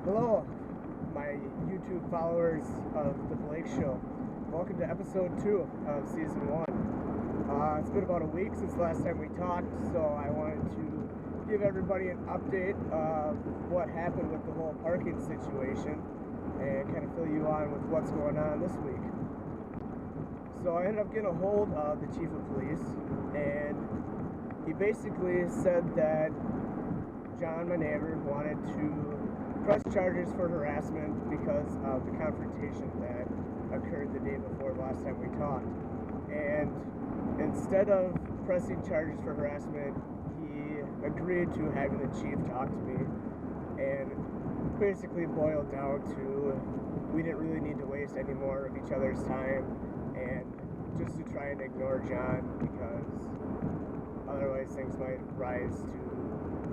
Hello, my YouTube followers of the Blake Show. Welcome to episode 2 of season 1. It's been about a week since the last time we talked, so I wanted to give everybody an update of what happened with the whole parking situation and kind of fill you on with what's going on this week. So I ended up getting a hold of the chief of police, and he basically said that John, my neighbor, wanted to press charges for harassment because of the confrontation that occurred the day before the last time we talked. And instead of pressing charges for harassment, he agreed to having the chief talk to me, and basically boiled down to we didn't really need to waste any more of each other's time, and just to try and ignore John, because otherwise things might rise to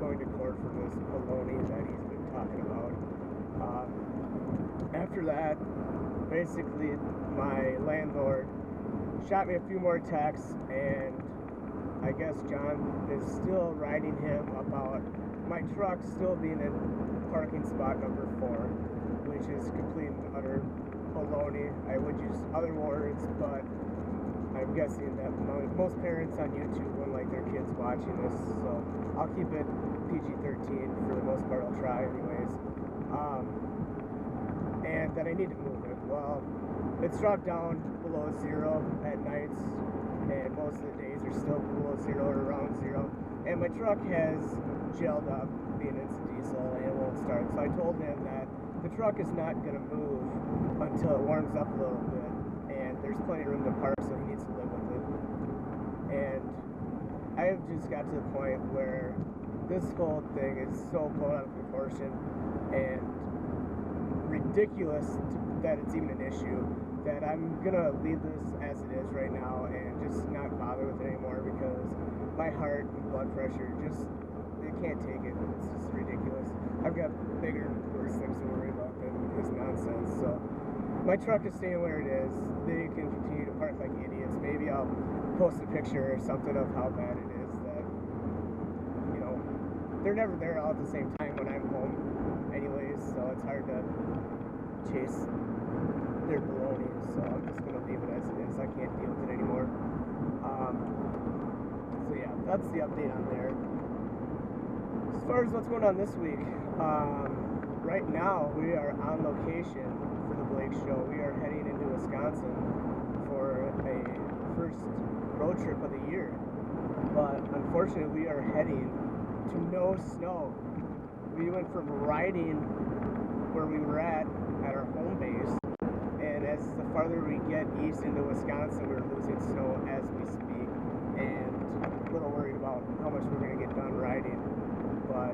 going to court for this baloney that he's been talking about. After that, basically my landlord shot me a few more texts, and I guess John is still writing him about my truck still being in parking spot number 4, which is complete and utter baloney. I would use other words, but I'm guessing that most parents on YouTube wouldn't like their kids watching this, so I'll keep it PG-13 for the most part. I'll try anyways. And that I need to move it. Well, it's dropped down below 0 at nights, and most of the days are still below 0 or around 0. And my truck has gelled up, being it's a diesel, and it won't start. So I told him that the truck is not going to move until it warms up a little bit, and there's plenty of room to park, so he needs to live with it. And I have just got to the point where this whole thing is so blown out of proportion and ridiculous that it's even an issue, that I'm gonna leave this as it is right now and just not bother with it anymore, because my heart and blood pressure just, they can't take it. It's just ridiculous. I've got bigger, worse things to worry about than this nonsense. So my truck is staying where it is. They can continue to park like idiots. Maybe I'll post a picture or something of how bad it is that, you know, they're never there all at the same time when I'm home anyways, so it's hard to chase their baloney. So I'm just going to leave it as it is. I can't deal with it anymore. So yeah, that's the update on there. As far as what's going on this week, right now we are on location for the Blake Show. We are heading into Wisconsin for a first road trip of the year, but unfortunately we are heading to no snow. We went from riding where we were at our home base, and as the farther we get east into Wisconsin, we're losing snow as we speak, and a little worried about how much we're going to get done riding, but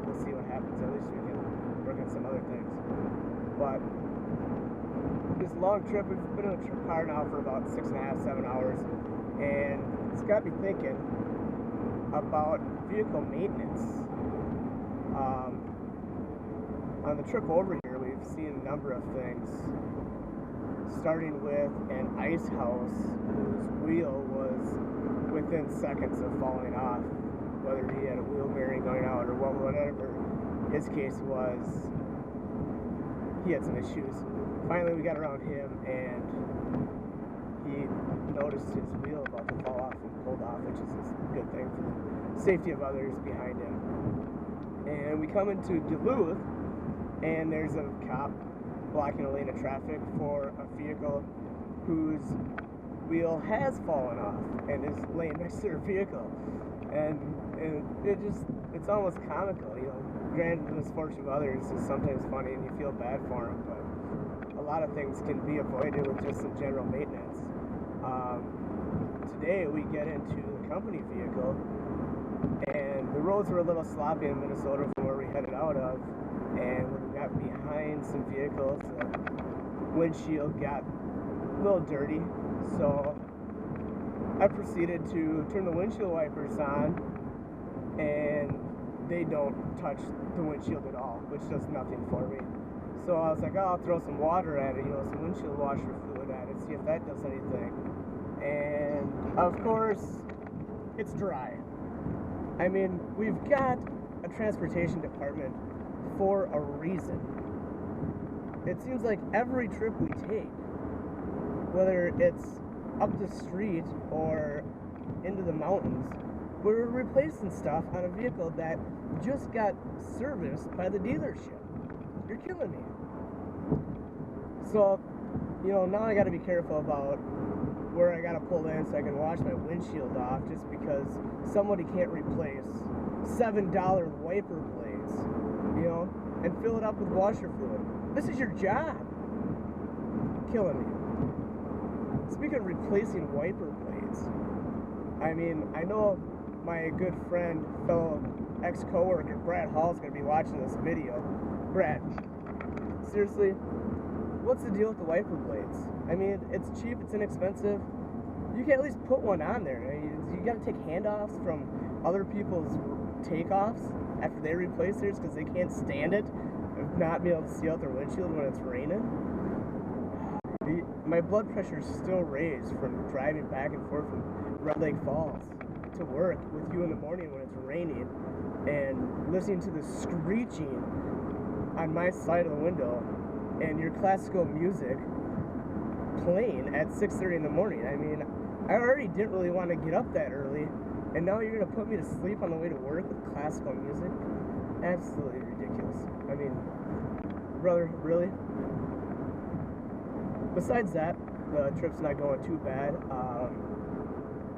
we'll see what happens. At least we can work on some other things. But this long trip, we've been in a car now for about 6.5, 7 hours, and it's got me thinking about vehicle maintenance. On the trip over here, we've seen a number of things, starting with an ice house whose wheel was within seconds of falling off, whether he had a wheel bearing going out or whatever his case was. He had some issues. Finally, we got around him, and he noticed his wheel about to fall off and pulled off, which is a good thing for the safety of others behind him. And we come into Duluth, and there's a cop blocking a lane of traffic for a vehicle whose wheel has fallen off and is laying next to their vehicle. And it's almost comical, you know. Granted, the misfortune of others is sometimes funny and you feel bad for them, but a lot of things can be avoided with just some general maintenance. Today we get into the company vehicle, and the roads were a little sloppy in Minnesota from where we headed out of, and when we got behind some vehicles, the windshield got a little dirty, so I proceeded to turn the windshield wipers on, and they don't touch the windshield at all, which does nothing for me. So I was like, oh, I'll throw some water at it, you know, some windshield washer fluid at it, see if that does anything. And of course, it's dry. I mean, we've got a transportation department for a reason. It seems like every trip we take, whether it's up the street or into the mountains, we're replacing stuff on a vehicle that just got serviced by the dealership. You're killing me. So, now I gotta be careful about where I gotta pull in so I can wash my windshield off, just because somebody can't replace $7 wiper blades, and fill it up with washer fluid. This is your job. Killing me. Speaking of replacing wiper blades, I know my good friend, fellow ex-coworker Brad Hall is going to be watching this video. Brad, seriously, what's the deal with the wiper blades? It's cheap, it's inexpensive. You can at least put one on there. You got to take handoffs from other people's takeoffs after they replace theirs because they can't stand it of not being able to see out their windshield when it's raining. My blood pressure is still raised from driving back and forth from Red Lake Falls to work with you in the morning when it's raining and listening to the screeching on my side of the window and your classical music playing at 6:30 in the morning. I already didn't really want to get up that early, and now you're going to put me to sleep on the way to work with classical music? Absolutely ridiculous. Brother, really? Besides that, the trip's not going too bad.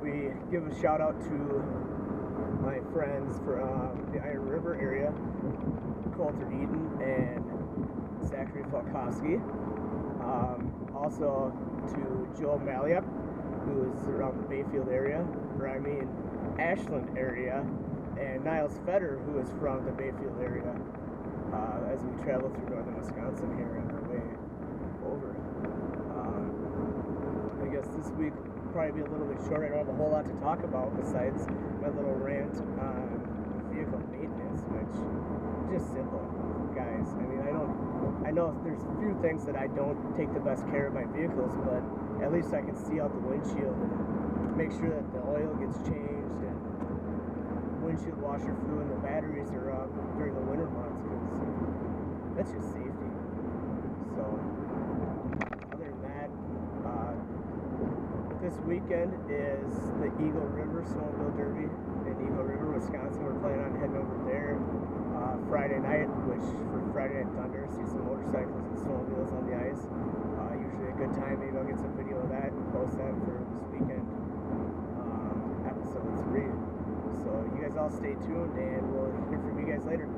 We give a shout out to my friends from the Iron River area, Coulter Eaton and Zachary Falkowski. Also to Joel Maliak, who is around the Bayfield area, Ashland area, and Niles Fetter, who is from the Bayfield area, as we travel through northern Wisconsin here on our way over. I guess this week will probably be a little bit short. I don't have a whole lot to talk about besides my little rant on vehicle maintenance, which is just simple, guys. I know there's a few things that I don't take the best care of my vehicles, but at least I can see out the windshield and make sure that the oil gets changed and windshield washer fluid and the batteries are up during the winter months, because that's just safety. So, other than that, this weekend is the Eagle River Snowmobile Derby in Eagle River, Wisconsin. We're planning on heading over there Friday night, which for Friday Night Thunder, see some motorcycles and snowmobiles on the ice. Usually a good time. Maybe I'll get some video of that and post that for this weekend, episode 3. So you guys all stay tuned, and we'll hear from you guys later.